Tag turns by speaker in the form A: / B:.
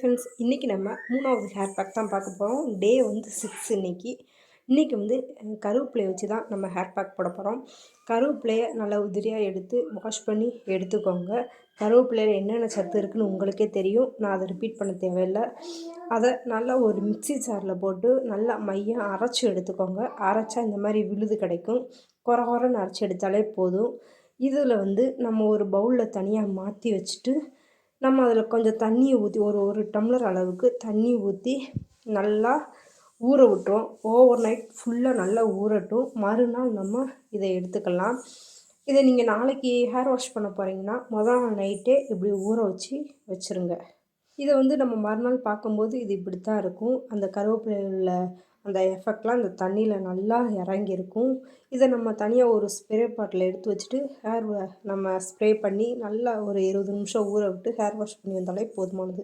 A: Friends, இன்றைக்கி நம்ம 3வது ஹேர் பேக் தான் பார்க்க போகிறோம். டே வந்து 6 இன்னைக்கு. இன்றைக்கி வந்து கருவேப்பிலையை வச்சு தான் நம்ம ஹேர் பேக் போட போகிறோம். கருவேப்பிலையை நல்லா உதிரியாக எடுத்து வாஷ் பண்ணி எடுத்துக்கோங்க. கருவேப்பிலையில் என்னென்ன சத்து இருக்குதுன்னு உங்களுக்கே தெரியும், நான் அதை ரிப்பீட் பண்ண தேவையில்லை. அதை நல்லா ஒரு மிக்ஸி ஜாரில் போட்டு நல்லா மையம் அரைச்சி எடுத்துக்கோங்க. அரைச்சா இந்த மாதிரி விழுது கிடைக்கும். கொர கொரன்னு அரைச்சி எடுத்தாலே போதும். இதில் வந்து நம்ம ஒரு பவுலில் தனியாக மாற்றி வச்சுட்டு நம்ம அதில் கொஞ்சம் தண்ணியை ஊற்றி ஒரு டம்ளர் அளவுக்கு தண்ணி ஊற்றி நல்லா ஊற விட்டுருவோம். ஓவர் நைட் ஃபுல்லாக நல்லா ஊறட்டும். மறுநாள் நம்ம இதை எடுத்துக்கலாம். இதை நீங்கள் நாளைக்கு ஹேர் வாஷ் பண்ண போகிறீங்கன்னா நாள் நைட்டே இப்படி ஊற வச்சுருங்க. இதை வந்து நம்ம மறுநாள் பார்க்கும்போது இது இப்படி தான் இருக்கும். அந்த கருவேப்பிலையில் அந்த எஃபெக்ட்லாம் அந்த தண்ணியில் நல்லா இறங்கியிருக்கும். இதை நம்ம தனியாக ஒரு ஸ்ப்ரே பாட்டில் எடுத்து வச்சுட்டு நம்ம ஸ்ப்ரே பண்ணி நல்லா ஒரு 20 நிமிஷம் ஊற விட்டு ஹேர் வாஷ் பண்ணி வந்தாலே போதுமானது.